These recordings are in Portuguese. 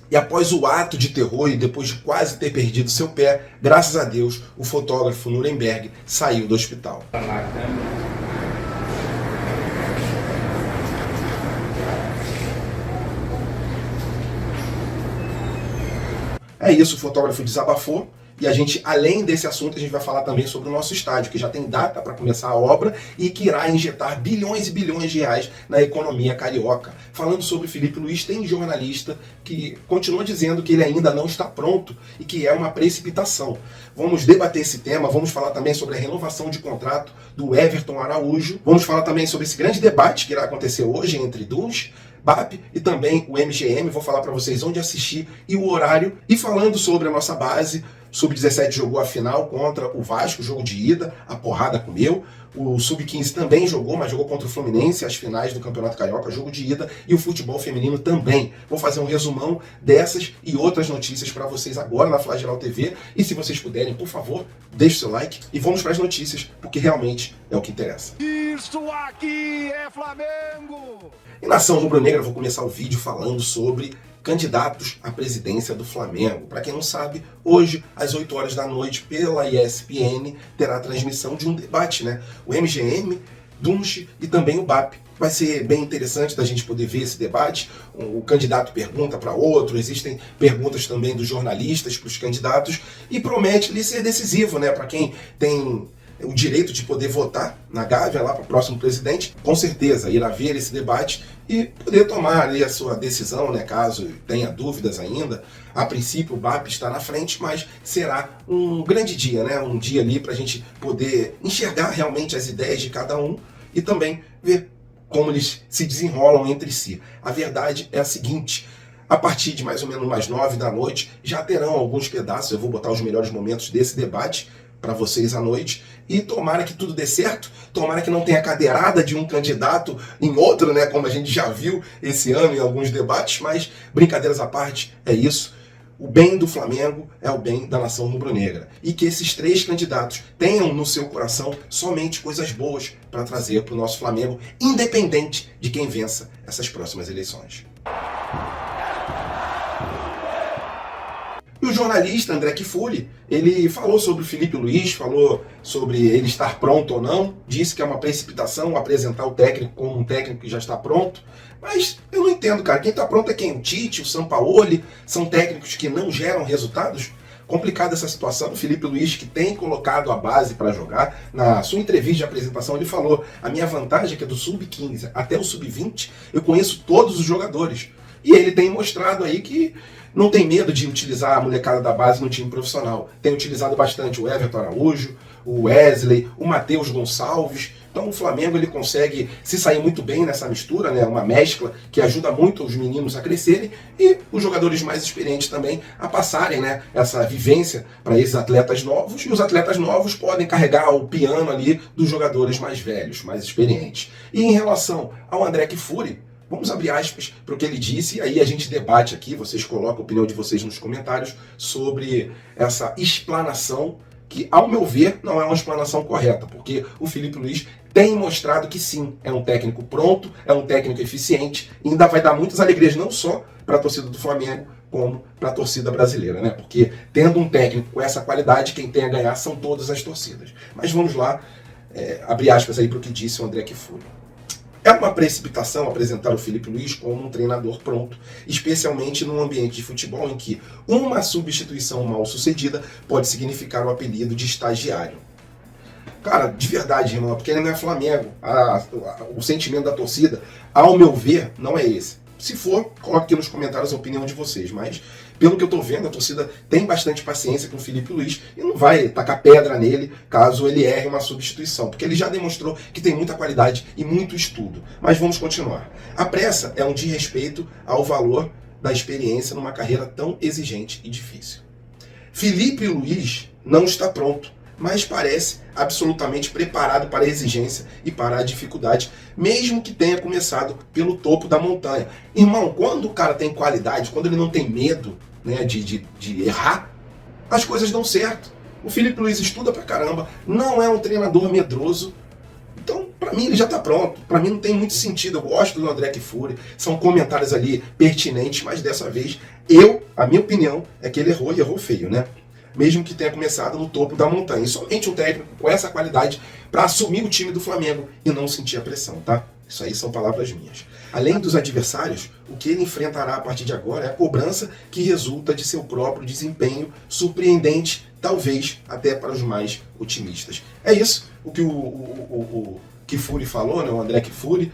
E após o ato de terror e depois de quase ter perdido seu pé, graças a Deus, o fotógrafo Nuremberg saiu do hospital. É isso, o fotógrafo desabafou. E a gente, além desse assunto, a gente vai falar também sobre o nosso estádio, que já tem data para começar a obra e que irá injetar bilhões e bilhões de reais na economia carioca. Falando sobre Felipe Luiz, tem jornalista que continua dizendo que ele ainda não está pronto e que é uma precipitação. Vamos debater esse tema, vamos falar também sobre a renovação de contrato do Everton Araújo, vamos falar também sobre esse grande debate que irá acontecer hoje entre Duns, BAP e também o MGM. Vou falar para vocês onde assistir e o horário. E falando sobre a nossa base, Sub-17 jogou a final contra o Vasco, jogo de ida, a porrada comeu. O Sub-15 também jogou, mas jogou contra o Fluminense, as finais do Campeonato Carioca, jogo de ida. E o futebol feminino também. Vou fazer um resumão dessas e outras notícias para vocês agora na Flageral TV. E se vocês puderem, por favor, deixe seu like e vamos para as notícias, porque realmente é o que interessa. Isso aqui é Flamengo! E nação rubro-negra, vou começar o vídeo falando sobre candidatos à presidência do Flamengo. Para quem não sabe, hoje, às 8 horas da noite, pela ESPN, terá a transmissão de um debate, né? O MGM, Dunche e também o BAP. Vai ser bem interessante da gente poder ver esse debate. O candidato pergunta para outro, existem perguntas também dos jornalistas para os candidatos e promete ali ser decisivo, né? Para quem tem o direito de poder votar na Gávea lá para o próximo presidente, com certeza irá ver esse debate e poder tomar ali a sua decisão, né, caso tenha dúvidas ainda. A princípio o BAP está na frente, mas será um grande dia, né, um dia ali para a gente poder enxergar realmente as ideias de cada um e também ver como eles se desenrolam entre si. A verdade é a seguinte: a partir de mais ou menos umas 9 da noite já terão alguns pedaços, eu vou botar os melhores momentos desse debate para vocês à noite, e tomara que tudo dê certo, tomara que não tenha cadeirada de um candidato em outro, né, como a gente já viu esse ano em alguns debates, mas brincadeiras à parte, é isso. O bem do Flamengo é o bem da nação rubro-negra, e que esses 3 candidatos tenham no seu coração somente coisas boas para trazer para o nosso Flamengo, independente de quem vença essas próximas eleições. E o jornalista André Kifuri, ele falou sobre o Felipe Luiz, falou sobre ele estar pronto ou não, disse que é uma precipitação apresentar o técnico como um técnico que já está pronto, mas eu não entendo, cara. Quem está pronto é quem? O Tite, o Sampaoli, são técnicos que não geram resultados? Complicada essa situação. O Felipe Luiz, que tem colocado a base para jogar, na sua entrevista de apresentação ele falou: a minha vantagem é que é do Sub-15 até o Sub-20 eu conheço todos os jogadores. E ele tem mostrado aí que não tem medo de utilizar a molecada da base no time profissional. Tem utilizado bastante o Everton Araújo, o Wesley, o Matheus Gonçalves. Então o Flamengo ele consegue se sair muito bem nessa mistura, né? Uma mescla que ajuda muito os meninos a crescerem e os jogadores mais experientes também a passarem, né, essa vivência para esses atletas novos. E os atletas novos podem carregar o piano ali dos jogadores mais velhos, mais experientes. E em relação ao André Kifuri, vamos abrir aspas para o que ele disse, e aí a gente debate aqui, vocês colocam a opinião de vocês nos comentários sobre essa explanação, que, ao meu ver, não é uma explanação correta, porque o Felipe Luiz tem mostrado que sim, é um técnico pronto, é um técnico eficiente, e ainda vai dar muitas alegrias, não só para a torcida do Flamengo, como para a torcida brasileira, né? Porque tendo um técnico com essa qualidade, quem tem a ganhar são todas as torcidas. Mas vamos lá, abrir aspas aí para o que disse o André Kifuri. É uma precipitação apresentar o Felipe Luiz como um treinador pronto, especialmente num ambiente de futebol em que uma substituição mal sucedida pode significar o apelido de estagiário. Cara, de verdade, irmão, porque ele não é Flamengo. O sentimento da torcida, ao meu ver, não é esse. Se for, coloque aqui nos comentários a opinião de vocês, mas pelo que eu tô vendo, a torcida tem bastante paciência com o Felipe Luiz e não vai tacar pedra nele caso ele erre uma substituição, porque ele já demonstrou que tem muita qualidade e muito estudo. Mas vamos continuar. A pressa é um desrespeito ao valor da experiência numa carreira tão exigente e difícil. Felipe Luiz não está pronto, mas parece absolutamente preparado para a exigência e para a dificuldade, mesmo que tenha começado pelo topo da montanha. Irmão, quando o cara tem qualidade, quando ele não tem medo, né, de errar, as coisas dão certo. O Felipe Luiz estuda pra caramba, não é um treinador medroso, então para mim ele já está pronto. Para mim não tem muito sentido. Eu gosto do André Kfouri, são comentários ali pertinentes, mas dessa vez a minha opinião é que ele errou e errou feio, né? Mesmo que tenha começado no topo da montanha. E somente um técnico com essa qualidade para assumir o time do Flamengo e não sentir a pressão, tá? Isso aí são palavras minhas. Além dos adversários, o que ele enfrentará a partir de agora é a cobrança que resulta de seu próprio desempenho surpreendente, talvez até para os mais otimistas. É isso o que o Kfouri falou, né? O André Kfouri.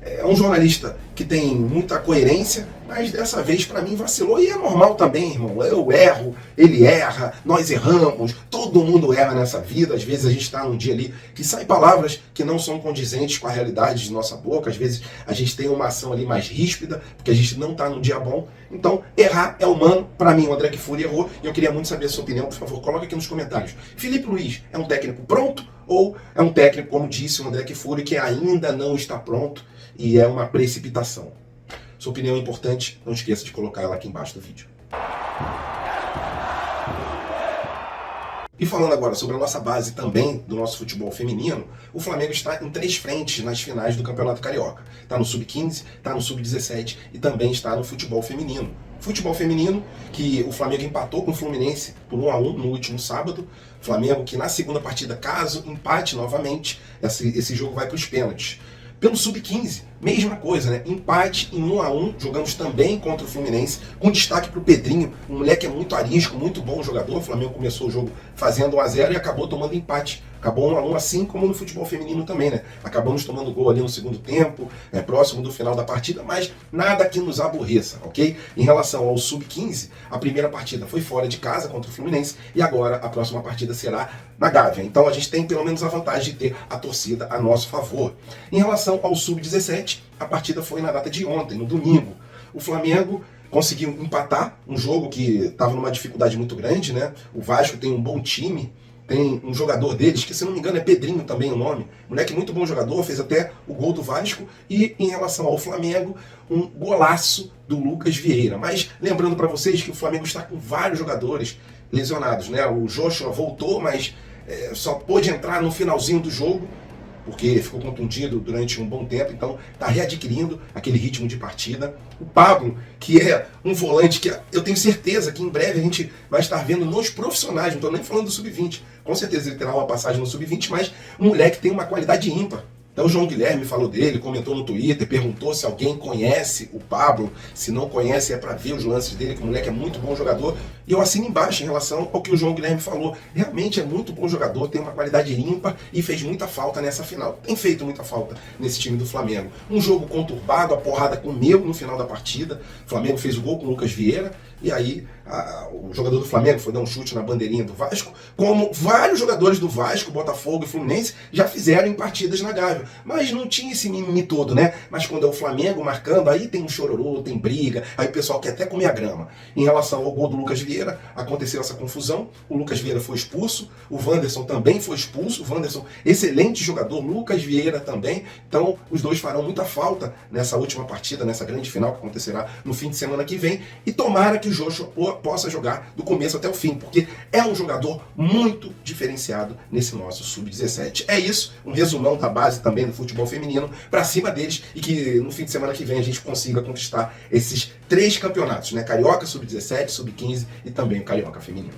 É um jornalista que tem muita coerência, mas dessa vez para mim vacilou. E é normal também, irmão. Eu erro, ele erra, nós erramos, todo mundo erra nessa vida. Às vezes a gente está num dia ali que saem palavras que não são condizentes com a realidade de nossa boca. Às vezes a gente tem uma ação ali mais ríspida, porque a gente não está num dia bom. Então, errar é humano. Para mim, o André Kfouri errou. E eu queria muito saber a sua opinião. Por favor, coloque aqui nos comentários. Felipe Luiz é um técnico pronto? Ou é um técnico, como disse o André Kfouri, que ainda não está pronto e é uma precipitação? Sua opinião é importante, não esqueça de colocar ela aqui embaixo do vídeo. E falando agora sobre a nossa base também do nosso futebol feminino, o Flamengo está em 3 frentes nas finais do Campeonato Carioca. Está no Sub-15, está no Sub-17 e também está no futebol feminino. Futebol feminino, que o Flamengo empatou com o Fluminense por 1-1 no último sábado. Flamengo que na segunda partida, caso empate novamente, esse jogo vai para os pênaltis. Pelo Sub-15, mesma coisa, né? Empate em 1-1, jogamos também contra o Fluminense, com destaque para o Pedrinho, um moleque é muito arisco, muito bom jogador. O Flamengo começou o jogo fazendo 1-0 e acabou tomando empate. Acabou 1-1, assim como no futebol feminino também, né? Acabamos tomando gol ali no segundo tempo, próximo do final da partida, mas nada que nos aborreça, ok? Em relação ao Sub-15, a primeira partida foi fora de casa contra o Fluminense e agora a próxima partida será na Gávea. Então a gente tem pelo menos a vantagem de ter a torcida a nosso favor. Em relação ao Sub-17, a partida foi na data de ontem, no domingo. O Flamengo conseguiu empatar um jogo que estava numa dificuldade muito grande, né? O Vasco tem um bom time, tem um jogador deles, que se não me engano é Pedrinho também o nome, moleque muito bom jogador, fez até o gol do Vasco. E em relação ao Flamengo, um golaço do Lucas Vieira. Mas lembrando para vocês que o Flamengo está com vários jogadores lesionados, né? O Joshua voltou, mas só pôde entrar no finalzinho do jogo, porque ficou contundido durante um bom tempo, então está readquirindo aquele ritmo de partida. O Pablo, que é um volante que eu tenho certeza que em breve a gente vai estar vendo nos profissionais, não estou nem falando do Sub-20, com certeza ele terá uma passagem no Sub-20, mas um moleque tem uma qualidade ímpar. Então o João Guilherme falou dele, comentou no Twitter, perguntou se alguém conhece o Pablo. Se não conhece é para ver os lances dele, que o moleque é muito bom jogador. E eu assino embaixo em relação ao que o João Guilherme falou. Realmente é muito bom jogador, tem uma qualidade ímpar e fez muita falta nessa final. Tem feito muita falta nesse time do Flamengo. Um jogo conturbado, a porrada comeu no final da partida. O Flamengo fez o gol com o Lucas Vieira. E aí o jogador do Flamengo foi dar um chute na bandeirinha do Vasco, como vários jogadores do Vasco, Botafogo e Fluminense já fizeram em partidas na Gávea. Mas não tinha esse mimimi todo, né? Mas quando é o Flamengo marcando, aí tem um chororô, tem briga, aí o pessoal quer até comer a grama. Em relação ao gol do Lucas Vieira, aconteceu essa confusão, o Lucas Vieira foi expulso, o Wanderson também foi expulso, o Wanderson, excelente jogador, Lucas Vieira também. Então os dois farão muita falta nessa última partida, nessa grande final que acontecerá no fim de semana que vem. E tomara que o Joshua possa jogar do começo até o fim, porque é um jogador muito diferenciado nesse nosso Sub-17. É isso, um resumão da base também do futebol feminino para cima deles, e que no fim de semana que vem a gente consiga conquistar esses 3 campeonatos, né? Carioca, Sub-17, Sub-15 e também o Carioca feminino.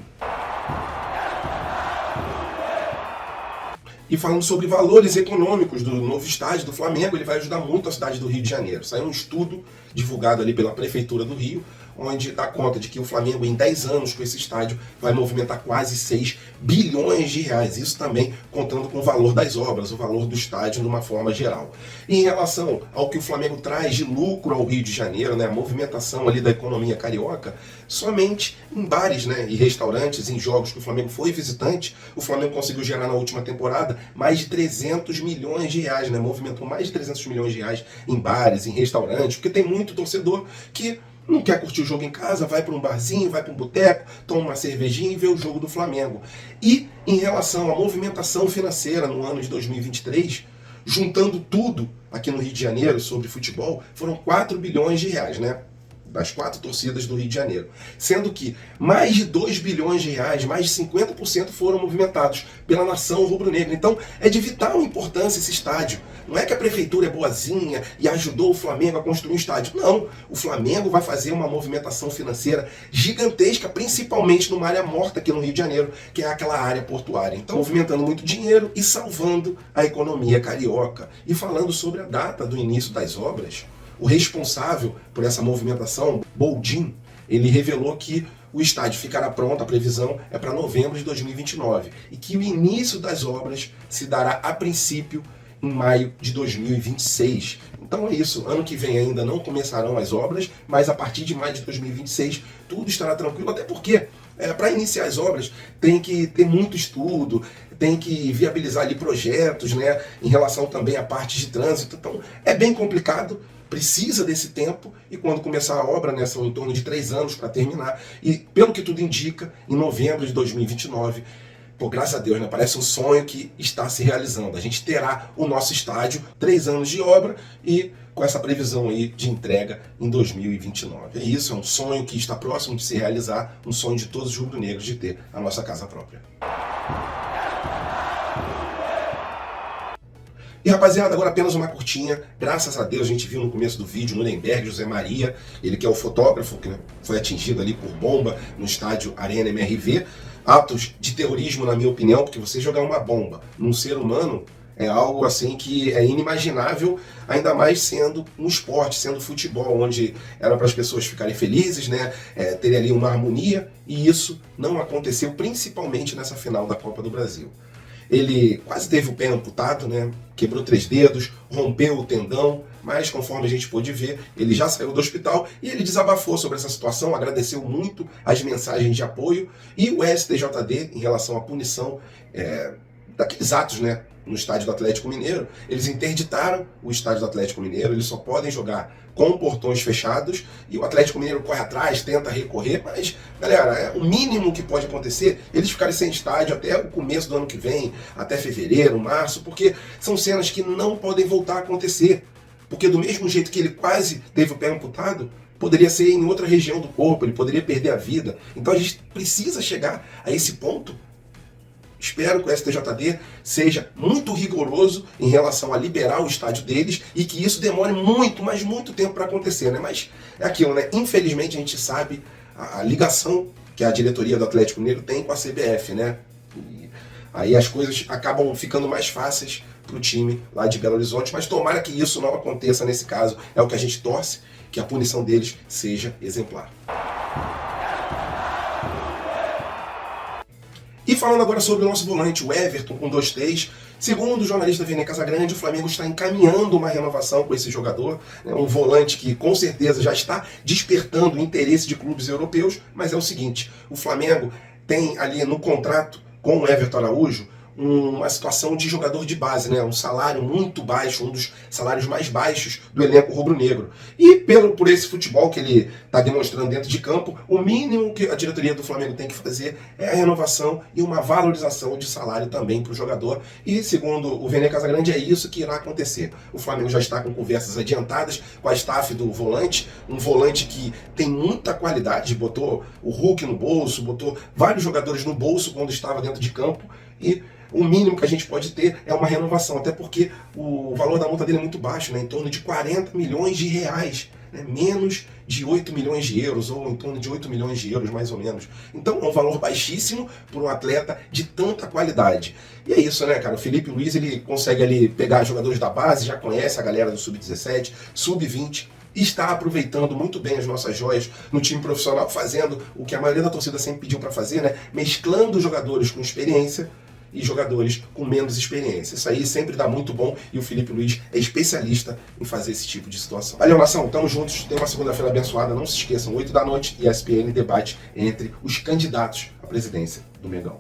E falando sobre valores econômicos do novo estádio do Flamengo, ele vai ajudar muito a cidade do Rio de Janeiro. Saiu um estudo divulgado ali pela Prefeitura do Rio, onde dá conta de que o Flamengo em 10 anos com esse estádio vai movimentar quase 6 bilhões de reais. Isso também contando com o valor das obras, o valor do estádio de uma forma geral. E em relação ao que o Flamengo traz de lucro ao Rio de Janeiro, né, a movimentação ali da economia carioca, somente em bares, né, e restaurantes, em jogos que o Flamengo foi visitante, o Flamengo conseguiu gerar na última temporada mais de 300 milhões de reais, né, movimentou mais de 300 milhões de reais em bares, em restaurantes, porque tem muito torcedor que não quer curtir o jogo em casa, vai para um barzinho, vai para um boteco, toma uma cervejinha e vê o jogo do Flamengo. E em relação à movimentação financeira no ano de 2023, juntando tudo aqui no Rio de Janeiro sobre futebol, foram 4 bilhões de reais, né? das 4 torcidas do Rio de Janeiro. Sendo que mais de 2 bilhões de reais, mais de 50% foram movimentados pela nação rubro-negra. Então é de vital importância esse estádio. Não é que a prefeitura é boazinha e ajudou o Flamengo a construir um estádio. Não, o Flamengo vai fazer uma movimentação financeira gigantesca, principalmente numa área morta aqui no Rio de Janeiro, que é aquela área portuária. Então movimentando muito dinheiro e salvando a economia carioca. E falando sobre a data do início das obras, o responsável por essa movimentação, Boldin, ele revelou que o estádio ficará pronto, a previsão é para novembro de 2029, e que o início das obras se dará a princípio em maio de 2026. Então é isso, ano que vem ainda não começarão as obras, mas a partir de maio de 2026 tudo estará tranquilo, até porque para iniciar as obras tem que ter muito estudo, tem que viabilizar ali projetos, né, em relação também à parte de trânsito. Então é bem complicado, precisa desse tempo, e quando começar a obra, né, são em torno de 3 anos para terminar, e pelo que tudo indica, em novembro de 2029, pô, graças a Deus, né, parece um sonho que está se realizando. A gente terá o nosso estádio, 3 anos de obra e com essa previsão aí de entrega em 2029. É isso, é um sonho que está próximo de se realizar, um sonho de todos os rubro-negros de ter a nossa casa própria. E rapaziada, agora apenas uma curtinha. Graças a Deus a gente viu no começo do vídeo Nuremberg, José Maria, ele que é o fotógrafo que foi atingido ali por bomba no estádio Arena MRV. Atos de terrorismo, na minha opinião, porque você jogar uma bomba num ser humano é algo assim que é inimaginável, ainda mais sendo um esporte, sendo futebol, onde era para as pessoas ficarem felizes, né, terem ali uma harmonia, e isso não aconteceu, principalmente nessa final da Copa do Brasil. Ele quase teve o pé amputado, né? Quebrou 3 dedos, rompeu o tendão, mas conforme a gente pôde ver, ele já saiu do hospital e ele desabafou sobre essa situação, agradeceu muito as mensagens de apoio, e o STJD, em relação à punição daqueles atos, né, no estádio do Atlético Mineiro, eles interditaram o estádio do Atlético Mineiro, eles só podem jogar com portões fechados, e o Atlético Mineiro corre atrás, tenta recorrer, mas, galera, o mínimo que pode acontecer, eles ficarem sem estádio até o começo do ano que vem, até fevereiro, março, porque são cenas que não podem voltar a acontecer, porque do mesmo jeito que ele quase teve o pé amputado, poderia ser em outra região do corpo, ele poderia perder a vida. Então a gente precisa chegar a esse ponto. Espero que o STJD seja muito rigoroso em relação a liberar o estádio deles e que isso demore muito, mas muito tempo para acontecer, né? Mas é aquilo, né? Infelizmente a gente sabe a ligação que a diretoria do Atlético Mineiro tem com a CBF, né? E aí as coisas acabam ficando mais fáceis para o time lá de Belo Horizonte, mas tomara que isso não aconteça nesse caso. É o que a gente torce, que a punição deles seja exemplar. E falando agora sobre o nosso volante, o Everton, com 2 T's, segundo o jornalista Vene Casagrande, o Flamengo está encaminhando uma renovação com esse jogador, né, um volante que com certeza já está despertando o interesse de clubes europeus, mas é o seguinte, o Flamengo tem ali no contrato com o Everton Araújo uma situação de jogador de base, né? Um salário muito baixo, um dos salários mais baixos do elenco rubro-negro. E por esse futebol que ele está demonstrando dentro de campo, o mínimo que a diretoria do Flamengo tem que fazer é a renovação e uma valorização de salário também para o jogador. E segundo o Vene Casagrande, é isso que irá acontecer. O Flamengo já está com conversas adiantadas com a staff do volante, um volante que tem muita qualidade, botou o Hulk no bolso, botou vários jogadores no bolso quando estava dentro de campo, e o mínimo que a gente pode ter é uma renovação, até porque o valor da multa dele é muito baixo, né? Em torno de 40 milhões de reais, né? Menos de 8 milhões de euros, ou em torno de 8 milhões de euros, mais ou menos. Então é um valor baixíssimo para um atleta de tanta qualidade. E é isso, né, cara? O Felipe Luiz, ele consegue ali pegar jogadores da base, já conhece a galera do Sub-17, Sub-20, e está aproveitando muito bem as nossas joias no time profissional, fazendo o que a maioria da torcida sempre pediu para fazer, né? Mesclando jogadores com experiência e jogadores com menos experiência. Isso aí sempre dá muito bom, e o Felipe Luiz é especialista em fazer esse tipo de situação. Valeu, nação, tamo juntos, tem uma segunda-feira abençoada, não se esqueçam, 8 da noite, ESPN debate entre os candidatos à presidência do Mengão.